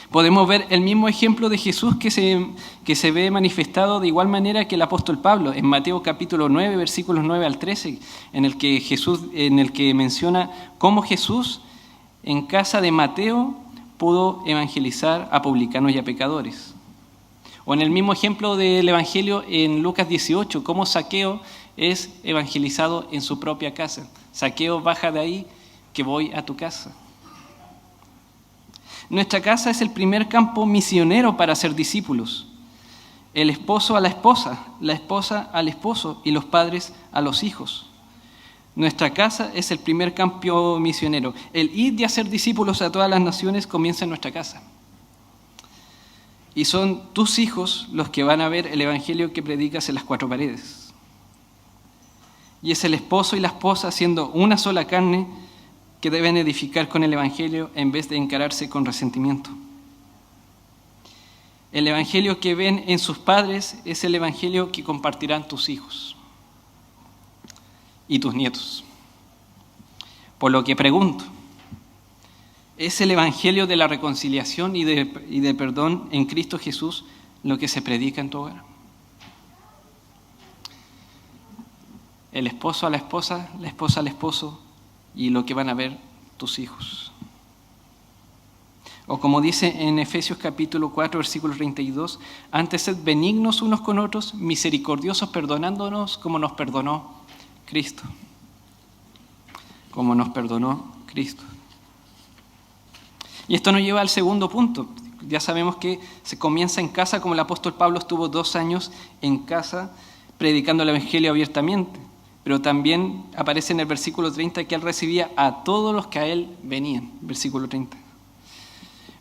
Podemos ver el mismo ejemplo de Jesús que se ve manifestado de igual manera que el apóstol Pablo en Mateo capítulo 9, versículos 9 al 13, en el que menciona cómo Jesús en casa de Mateo pudo evangelizar a publicanos y a pecadores. O en el mismo ejemplo del Evangelio en Lucas 18, cómo Zaqueo es evangelizado en su propia casa. Zaqueo, baja de ahí, que voy a tu casa. Nuestra casa es el primer campo misionero para ser discípulos. El esposo a la esposa al esposo y los padres a los hijos. Nuestra casa es el primer campo misionero. El ir y hacer discípulos a todas las naciones comienza en nuestra casa. Y son tus hijos los que van a ver el evangelio que predicas en las 4 paredes. Y es el esposo y la esposa siendo una sola carne que deben edificar con el evangelio en vez de encararse con resentimiento. El evangelio que ven en sus padres es el evangelio que compartirán tus hijos y tus nietos. Por lo que pregunto, ¿es el evangelio de la reconciliación y de perdón en Cristo Jesús lo que se predica en tu hogar? El esposo a la esposa al esposo y lo que van a ver tus hijos. O como dice en Efesios capítulo 4, versículo 32, antes sed benignos unos con otros, misericordiosos, perdonándonos como nos perdonó Cristo. Como nos perdonó Cristo. Y esto nos lleva al segundo punto. Ya sabemos que se comienza en casa, como el apóstol Pablo estuvo 2 años en casa predicando el evangelio abiertamente. Pero también aparece en el versículo 30 que él recibía a todos los que a él venían. Versículo 30.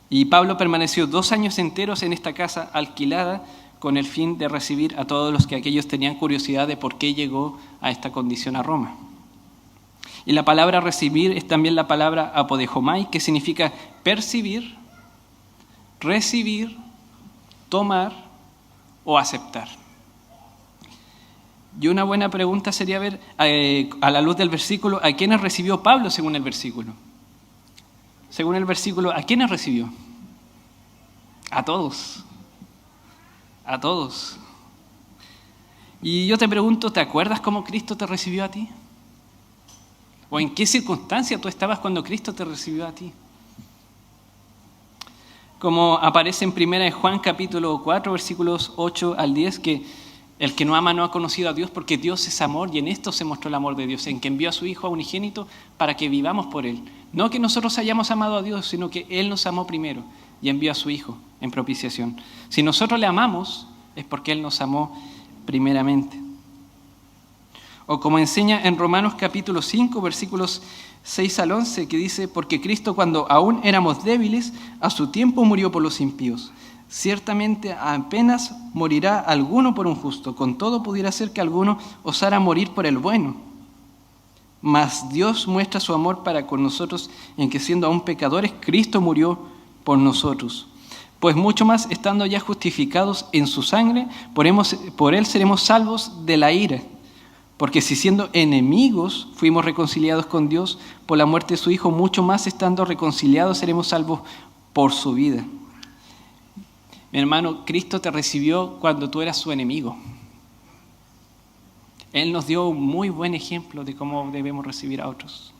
Y Pablo permaneció 2 años enteros en esta casa alquilada con el fin de recibir a todos los que aquellos tenían curiosidad de por qué llegó a esta condición a Roma. Y la palabra recibir es también la palabra apodejomai, que significa percibir, recibir, tomar o aceptar? Y una buena pregunta sería ver, a la luz del versículo, ¿a quiénes recibió Pablo según el versículo? Según el versículo, ¿a quiénes recibió? A todos. A todos. Y yo te pregunto, ¿te acuerdas cómo Cristo te recibió a ti? ¿O en qué circunstancia tú estabas cuando Cristo te recibió a ti? Como aparece en 1 Juan capítulo 4, versículos 8 al 10, que el que no ama no ha conocido a Dios porque Dios es amor y en esto se mostró el amor de Dios, en que envió a su Hijo unigénito para que vivamos por Él. No que nosotros hayamos amado a Dios, sino que Él nos amó primero y envió a su Hijo en propiciación. Si nosotros le amamos, es porque Él nos amó primeramente. O como enseña en Romanos capítulo 5, versículos 6 al 11, que dice, porque Cristo cuando aún éramos débiles, a su tiempo murió por los impíos. Ciertamente apenas morirá alguno por un justo, con todo pudiera ser que alguno osara morir por el bueno. Mas Dios muestra su amor para con nosotros en que siendo aún pecadores, Cristo murió por nosotros. Pues mucho más, estando ya justificados en su sangre, por Él seremos salvos de la ira. Porque si siendo enemigos fuimos reconciliados con Dios por la muerte de su Hijo, mucho más estando reconciliados seremos salvos por su vida. Mi hermano, Cristo te recibió cuando tú eras su enemigo. Él nos dio un muy buen ejemplo de cómo debemos recibir a otros.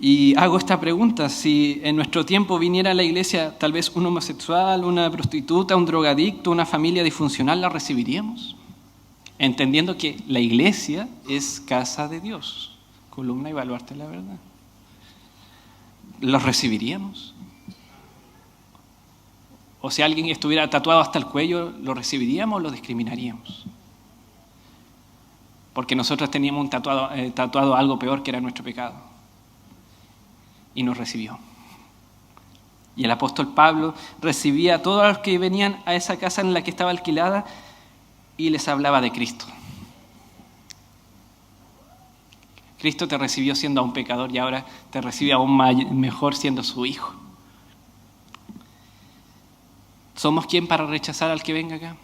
Y hago esta pregunta, si en nuestro tiempo viniera a la iglesia tal vez un homosexual, una prostituta, un drogadicto, una familia disfuncional, ¿la recibiríamos? Entendiendo que la iglesia es casa de Dios, columna y baluarte de la verdad. ¿Los recibiríamos? O si alguien estuviera tatuado hasta el cuello, ¿lo recibiríamos o lo discriminaríamos? Porque nosotros teníamos tatuado algo peor que era nuestro pecado. Y nos recibió. Y el apóstol Pablo recibía a todos los que venían a esa casa en la que estaba alquilada y les hablaba de Cristo. Cristo te recibió siendo aún pecador y ahora te recibe aún mejor siendo su hijo. ¿Somos quién para rechazar al que venga acá?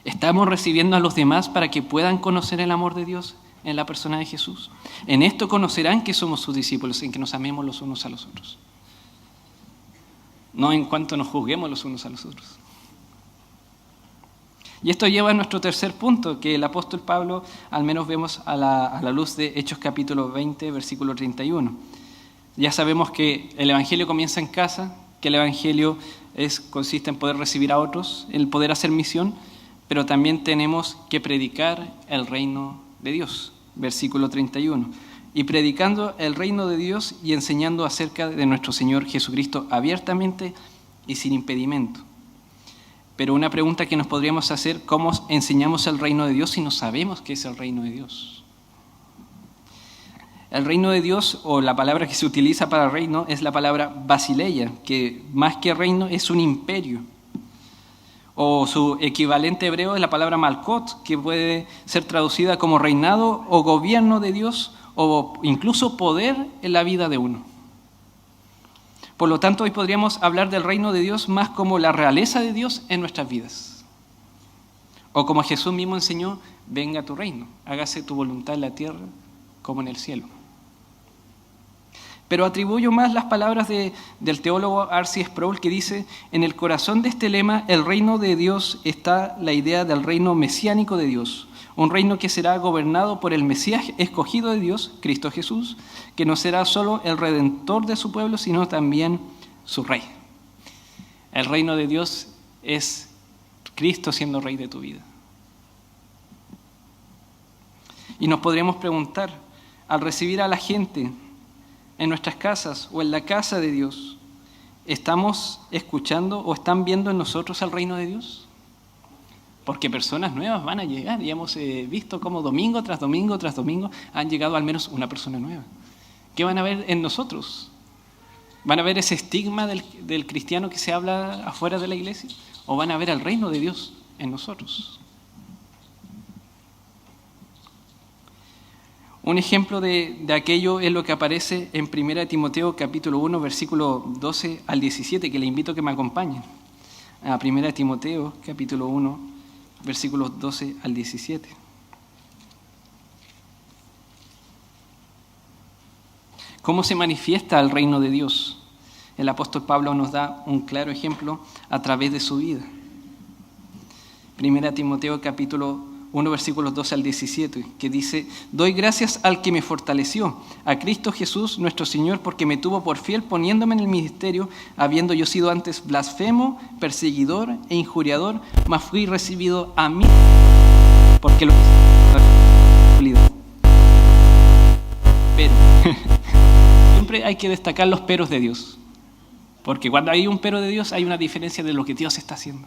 ¿Estamos recibiendo a los demás para que puedan conocer el amor de Dios en la persona de Jesús? En esto conocerán que somos sus discípulos, en que nos amemos los unos a los otros. No en cuanto nos juzguemos los unos a los otros. Y esto lleva a nuestro tercer punto, que el apóstol Pablo, al menos vemos a la luz de Hechos capítulo 20, versículo 31. Ya sabemos que el Evangelio comienza en casa, que el Evangelio consiste en poder recibir a otros, el poder hacer misión, pero también tenemos que predicar el reino de Dios, versículo 31. Y predicando el reino de Dios y enseñando acerca de nuestro Señor Jesucristo abiertamente y sin impedimento. Pero una pregunta que nos podríamos hacer, ¿cómo enseñamos el reino de Dios si no sabemos qué es el reino de Dios? El reino de Dios, o la palabra que se utiliza para reino, es la palabra basileia, que más que reino es un imperio. O su equivalente hebreo es la palabra malkot, que puede ser traducida como reinado o gobierno de Dios, o incluso poder en la vida de uno. Por lo tanto, hoy podríamos hablar del reino de Dios más como la realeza de Dios en nuestras vidas. O como Jesús mismo enseñó, venga tu reino, hágase tu voluntad en la tierra como en el cielo. Pero atribuyo más las palabras del teólogo R.C. Sproul, que dice, en el corazón de este lema, el reino de Dios, está la idea del reino mesiánico de Dios, un reino que será gobernado por el Mesías escogido de Dios, Cristo Jesús, que no será solo el redentor de su pueblo, sino también su rey. El reino de Dios es Cristo siendo rey de tu vida. Y nos podríamos preguntar, al recibir a la gente en nuestras casas o en la casa de Dios, ¿estamos escuchando o están viendo en nosotros el reino de Dios? Porque personas nuevas van a llegar y hemos visto cómo domingo tras domingo tras domingo han llegado al menos una persona nueva. ¿Qué van a ver en nosotros? ¿Van a ver ese estigma del cristiano que se habla afuera de la iglesia? ¿O van a ver el reino de Dios en nosotros? Un ejemplo de aquello es lo que aparece en 1 Timoteo capítulo 1, versículo 12 al 17, que le invito a que me acompañen. A 1 Timoteo capítulo 1, versículos 12 al 17. ¿Cómo se manifiesta el reino de Dios? El apóstol Pablo nos da un claro ejemplo a través de su vida. 1 Timoteo capítulo 1, versículos 12 al 17, que dice: doy gracias al que me fortaleció, a Cristo Jesús nuestro Señor, porque me tuvo por fiel poniéndome en el ministerio, habiendo yo sido antes blasfemo, perseguidor e injuriador, mas fui recibido a mí, porque lo hice. Pero siempre hay que destacar los peros de Dios, porque cuando hay un pero de Dios hay una diferencia de lo que Dios está haciendo.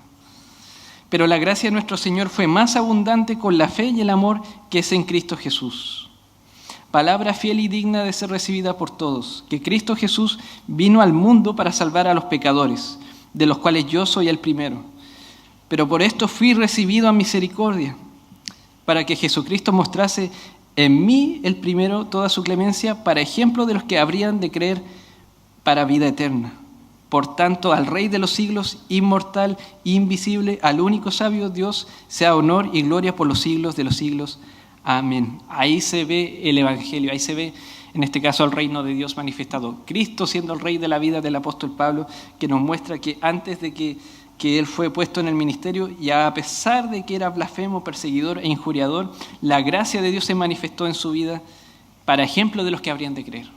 Pero la gracia de nuestro Señor fue más abundante con la fe y el amor que es en Cristo Jesús. Palabra fiel y digna de ser recibida por todos, que Cristo Jesús vino al mundo para salvar a los pecadores, de los cuales yo soy el primero. Pero por esto fui recibido a misericordia, para que Jesucristo mostrase en mí el primero toda su clemencia, para ejemplo de los que habrían de creer para vida eterna. Por tanto, al Rey de los siglos, inmortal, invisible, al único sabio Dios, sea honor y gloria por los siglos de los siglos. Amén. Ahí se ve el Evangelio, ahí se ve, en este caso, el reino de Dios manifestado. Cristo siendo el Rey de la vida del apóstol Pablo, que nos muestra que antes de que Él fue puesto en el ministerio, y a pesar de que era blasfemo, perseguidor e injuriador, la gracia de Dios se manifestó en su vida para ejemplo de los que habrían de creer.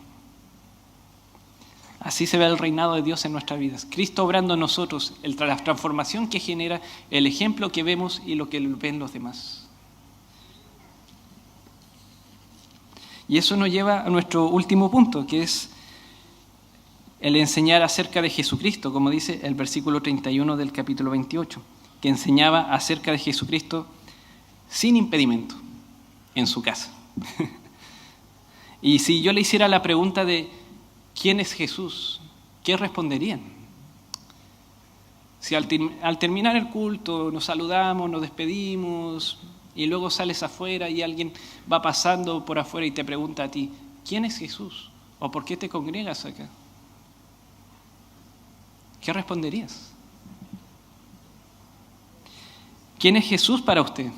Así se ve el reinado de Dios en nuestras vidas. Cristo obrando en nosotros, la transformación que genera, el ejemplo que vemos y lo que ven los demás. Y eso nos lleva a nuestro último punto, que es el enseñar acerca de Jesucristo, como dice el versículo 31 del capítulo 28, que enseñaba acerca de Jesucristo sin impedimento en su casa. Y si yo le hiciera la pregunta de ¿quién es Jesús?, ¿qué responderían? Si al terminar el culto nos saludamos, nos despedimos y luego sales afuera y alguien va pasando por afuera y te pregunta a ti, ¿quién es Jesús? ¿O por qué te congregas acá? ¿Qué responderías? ¿Quién es Jesús para usted?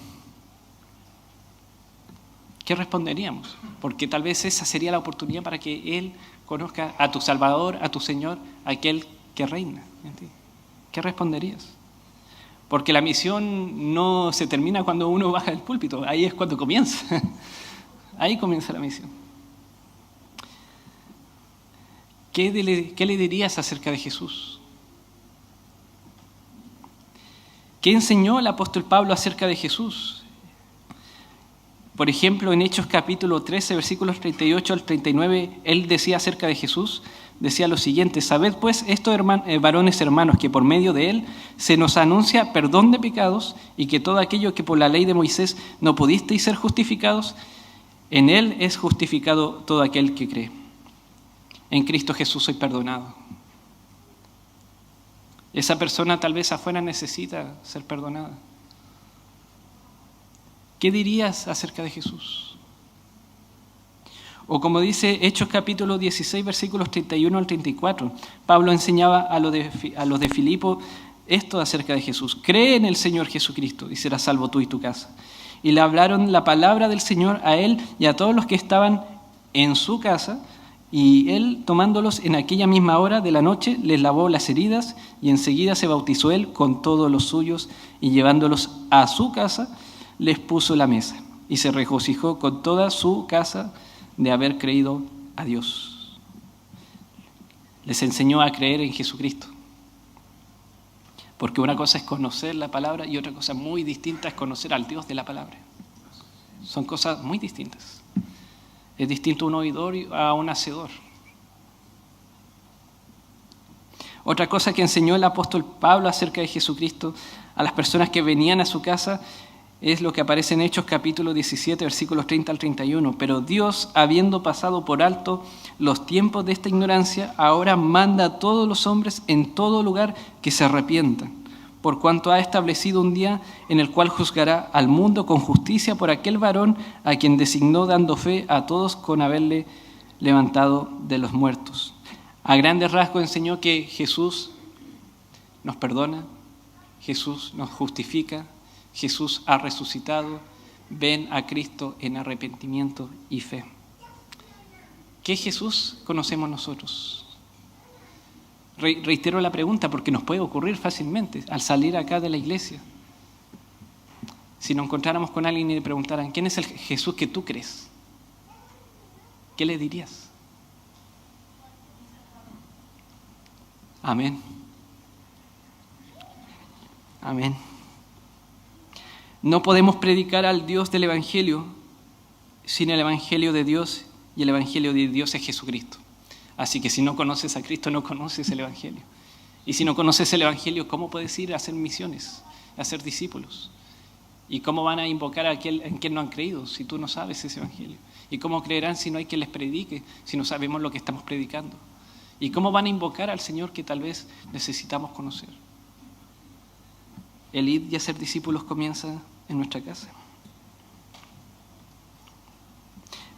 ¿Qué responderíamos? Porque tal vez esa sería la oportunidad para que Él conozca a tu Salvador, a tu Señor, a aquel que reina en ti. ¿Qué responderías? Porque la misión no se termina cuando uno baja del púlpito, ahí es cuando comienza. Ahí comienza la misión. ¿Qué le dirías acerca de Jesús? ¿Qué enseñó el apóstol Pablo acerca de Jesús? Por ejemplo, en Hechos capítulo 13, versículos 38 al 39, él decía acerca de Jesús, decía lo siguiente: sabed pues esto, varones hermanos, que por medio de él se nos anuncia perdón de pecados, y que todo aquello que por la ley de Moisés no pudisteis ser justificados, en él es justificado todo aquel que cree. En Cristo Jesús soy perdonado. Esa persona tal vez afuera necesita ser perdonada. ¿Qué dirías acerca de Jesús? O como dice Hechos capítulo 16, versículos 31 al 34, Pablo enseñaba a los de Filipo esto acerca de Jesús. Cree en el Señor Jesucristo y serás salvo tú y tu casa. Y le hablaron la palabra del Señor a él y a todos los que estaban en su casa, y él, tomándolos en aquella misma hora de la noche, les lavó las heridas, y enseguida se bautizó él con todos los suyos, y llevándolos a su casa, les puso la mesa, y se regocijó con toda su casa de haber creído a Dios. Les enseñó a creer en Jesucristo. Porque una cosa es conocer la palabra y otra cosa muy distinta es conocer al Dios de la palabra. Son cosas muy distintas. Es distinto un oidor a un hacedor. Otra cosa que enseñó el apóstol Pablo acerca de Jesucristo a las personas que venían a su casa es lo que aparece en Hechos capítulo 17, versículos 30 al 31. Pero Dios, habiendo pasado por alto los tiempos de esta ignorancia, ahora manda a todos los hombres en todo lugar que se arrepientan, por cuanto ha establecido un día en el cual juzgará al mundo con justicia por aquel varón a quien designó, dando fe a todos con haberle levantado de los muertos. A grandes rasgos enseñó que Jesús nos perdona, Jesús nos justifica, Jesús ha resucitado. Ven a Cristo en arrepentimiento y fe. ¿Qué Jesús conocemos nosotros? Reitero la pregunta porque nos puede ocurrir fácilmente al salir acá de la iglesia. Si nos encontráramos con alguien y le preguntaran, ¿quién es el Jesús que tú crees? ¿Qué le dirías? Amén. Amén. No podemos predicar al Dios del Evangelio sin el Evangelio de Dios, y el Evangelio de Dios es Jesucristo. Así que si no conoces a Cristo, no conoces el Evangelio. Y si no conoces el Evangelio, ¿cómo puedes ir a hacer misiones, a ser discípulos? ¿Y cómo van a invocar a aquel en quien no han creído si tú no sabes ese Evangelio? ¿Y cómo creerán si no hay quien les predique, si no sabemos lo que estamos predicando? ¿Y cómo van a invocar al Señor que tal vez necesitamos conocer? El ir y hacer discípulos comienza en nuestra casa.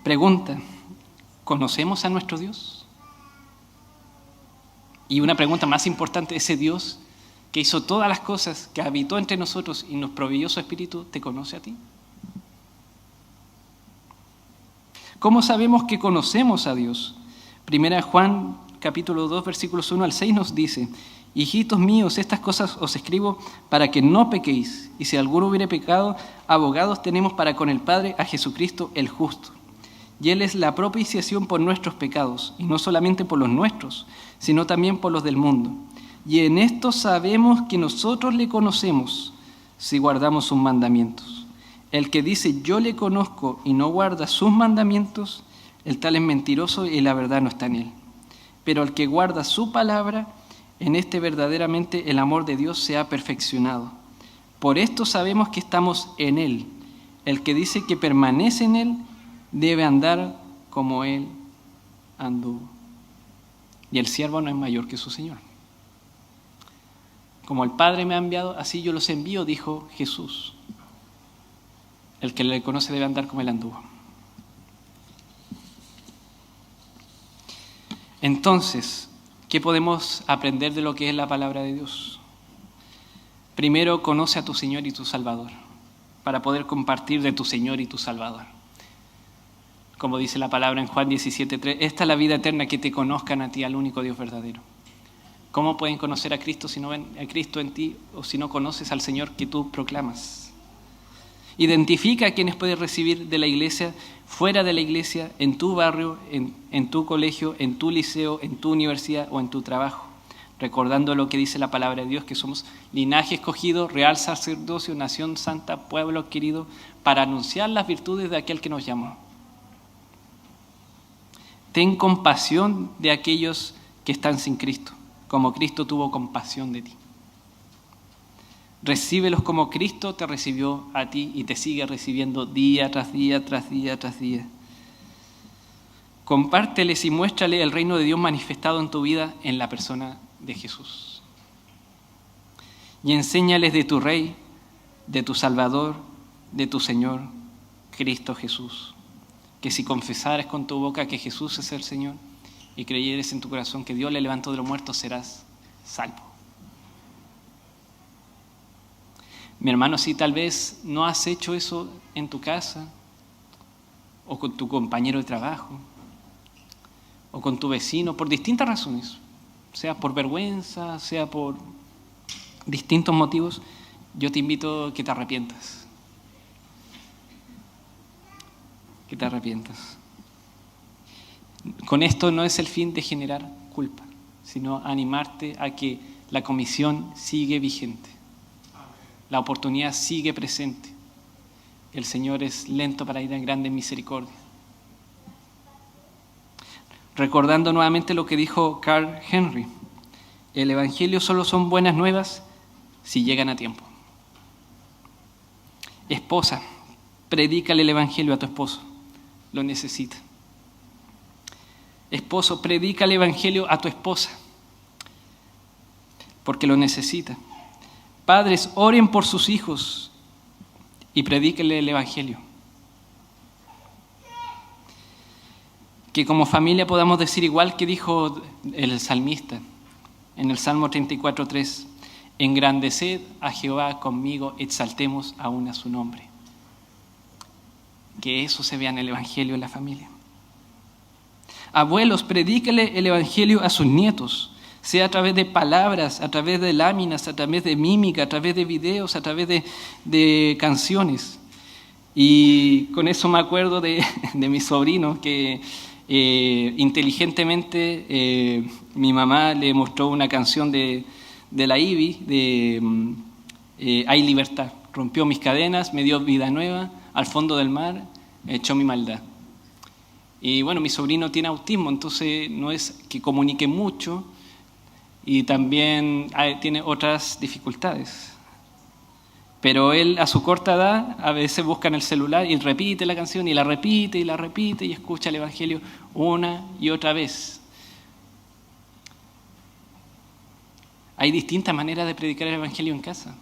Pregunta, ¿conocemos a nuestro Dios? Y una pregunta más importante, ese Dios que hizo todas las cosas, que habitó entre nosotros y nos proveyó su Espíritu, ¿te conoce a ti? ¿Cómo sabemos que conocemos a Dios? Primera Juan capítulo 2, versículos 1 al 6 nos dice: hijitos míos, estas cosas os escribo para que no pequéis, y si alguno hubiere pecado, abogados tenemos para con el Padre a Jesucristo el justo. Y Él es la propiciación por nuestros pecados, y no solamente por los nuestros, sino también por los del mundo. Y en esto sabemos que nosotros le conocemos, si guardamos sus mandamientos. El que dice yo le conozco y no guarda sus mandamientos, el tal es mentiroso y la verdad no está en él. Pero el que guarda su palabra, en este verdaderamente el amor de Dios se ha perfeccionado. Por esto sabemos que estamos en Él. El que dice que permanece en Él debe andar como Él anduvo. Y el siervo no es mayor que su Señor. Como el Padre me ha enviado, así yo los envío, dijo Jesús. El que le conoce debe andar como Él anduvo. Entonces, ¿qué podemos aprender de lo que es la palabra de Dios? Primero, conoce a tu Señor y tu Salvador, para poder compartir de tu Señor y tu Salvador. Como dice la palabra en Juan 17:3, esta es la vida eterna, que te conozcan a ti, al único Dios verdadero. ¿Cómo pueden conocer a Cristo si no ven a Cristo en ti o si no conoces al Señor que tú proclamas? Identifica a quienes puedes recibir de la iglesia, fuera de la iglesia, en tu barrio, en tu colegio, en tu liceo, en tu universidad o en tu trabajo. Recordando lo que dice la palabra de Dios, que somos linaje escogido, real sacerdocio, nación santa, pueblo adquirido, para anunciar las virtudes de aquel que nos llamó. Ten compasión de aquellos que están sin Cristo, como Cristo tuvo compasión de ti. Recíbelos como Cristo te recibió a ti y te sigue recibiendo día tras día, tras día, tras día. Compárteles y muéstrale el reino de Dios manifestado en tu vida en la persona de Jesús. Y enséñales de tu Rey, de tu Salvador, de tu Señor, Cristo Jesús. Que si confesares con tu boca que Jesús es el Señor y creyeres en tu corazón que Dios le levantó de los muertos, serás salvo. Mi hermano, si tal vez no has hecho eso en tu casa, o con tu compañero de trabajo, o con tu vecino, por distintas razones, sea por vergüenza, sea por distintos motivos, yo te invito a que te arrepientas. Que te arrepientas. Con esto no es el fin de generar culpa, sino animarte a que la comisión sigue vigente. La oportunidad sigue presente. El Señor es lento para ir en grande misericordia. Recordando nuevamente lo que dijo Carl Henry, el Evangelio solo son buenas nuevas si llegan a tiempo. Esposa, predícale el Evangelio a tu esposo, lo necesita. Esposo, predica el Evangelio a tu esposa, porque lo necesita. Padres, oren por sus hijos y predíquenle el Evangelio. Que como familia podamos decir igual que dijo el salmista en el Salmo 34:3, engrandeced a Jehová conmigo, exaltemos aún a su nombre. Que eso se vea en el Evangelio en la familia. Abuelos, predíquele el Evangelio a sus nietos, sea a través de palabras, a través de láminas, a través de mímica, a través de videos, a través de canciones. Y con eso me acuerdo de mi sobrino que inteligentemente mi mamá le mostró una canción de la Ivy, de Hay libertad. Rompió mis cadenas, me dio vida nueva, al fondo del mar echó mi maldad. Y bueno, mi sobrino tiene autismo, entonces no es que comunique mucho y también tiene otras dificultades. Pero él a su corta edad a veces busca en el celular y repite la canción y la repite y escucha el Evangelio una y otra vez. Hay distintas maneras de predicar el Evangelio en casa.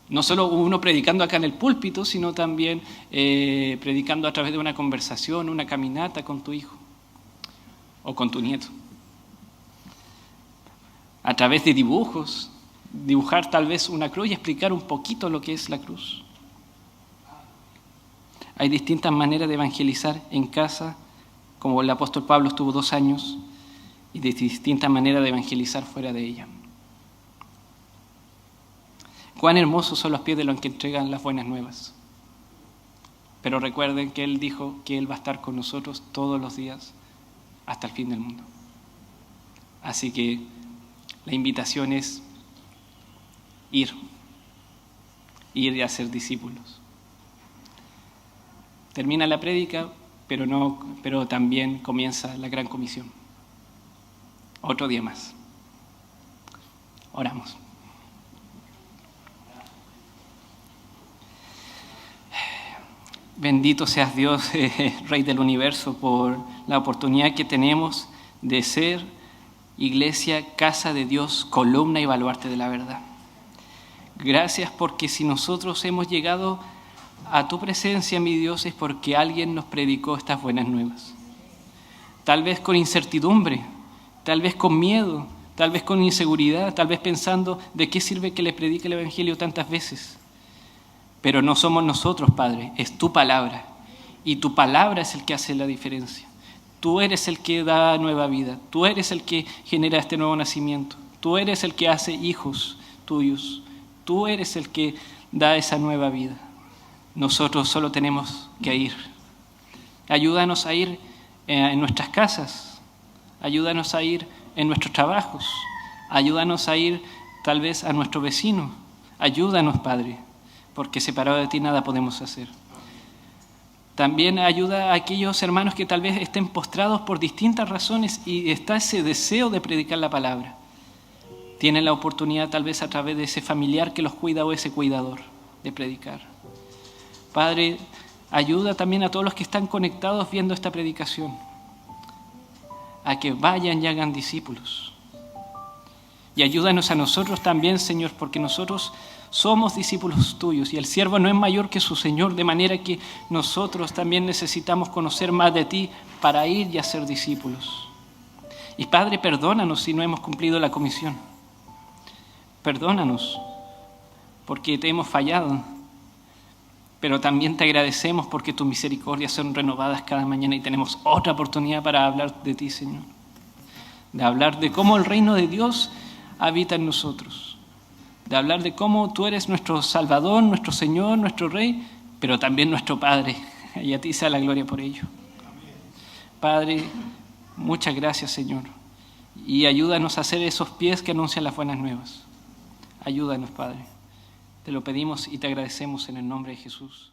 No solo uno predicando acá en el púlpito, sino también predicando a través de una conversación, una caminata con tu hijo o con tu nieto. A través de dibujos, dibujar tal vez una cruz y explicar un poquito lo que es la cruz. Hay distintas maneras de evangelizar en casa, como el apóstol Pablo estuvo 2 años, y de distintas maneras de evangelizar fuera de ella. Cuán hermosos son los pies de los que entregan las buenas nuevas. Pero recuerden que Él dijo que Él va a estar con nosotros todos los días hasta el fin del mundo. Así que la invitación es ir y hacer discípulos. Termina la prédica, pero también comienza la gran comisión. Otro día más. Oramos. Bendito seas Dios, Rey del universo, por la oportunidad que tenemos de ser iglesia, casa de Dios, columna y baluarte de la verdad. Gracias porque si nosotros hemos llegado a tu presencia, mi Dios, es porque alguien nos predicó estas buenas nuevas. Tal vez con incertidumbre, tal vez con miedo, tal vez con inseguridad, tal vez pensando de qué sirve que le predique el Evangelio tantas veces. Pero no somos nosotros, Padre, es tu palabra. Y tu palabra es el que hace la diferencia. Tú eres el que da nueva vida. Tú eres el que genera este nuevo nacimiento. Tú eres el que hace hijos tuyos. Tú eres el que da esa nueva vida. Nosotros solo tenemos que ir. Ayúdanos a ir en nuestras casas. Ayúdanos a ir en nuestros trabajos. Ayúdanos a ir tal vez a nuestro vecino. Ayúdanos, Padre, porque separado de ti nada podemos hacer. También ayuda a aquellos hermanos que tal vez estén postrados por distintas razones y está ese deseo de predicar la palabra. Tienen la oportunidad tal vez a través de ese familiar que los cuida o ese cuidador de predicar. Padre, ayuda también a todos los que están conectados viendo esta predicación a que vayan y hagan discípulos. Y ayúdanos a nosotros también, Señor, porque nosotros somos discípulos tuyos y el siervo no es mayor que su Señor, de manera que nosotros también necesitamos conocer más de ti para ir y hacer discípulos. Y Padre, perdónanos si no hemos cumplido la comisión. Perdónanos porque te hemos fallado, pero también te agradecemos porque tus misericordias son renovadas cada mañana y tenemos otra oportunidad para hablar de ti, Señor. De hablar de cómo el reino de Dios habita en nosotros. De hablar de cómo tú eres nuestro Salvador, nuestro Señor, nuestro Rey, pero también nuestro Padre. Y a ti sea la gloria por ello. Padre, muchas gracias, Señor. Y ayúdanos a hacer esos pies que anuncian las buenas nuevas. Ayúdanos, Padre. Te lo pedimos y te agradecemos en el nombre de Jesús.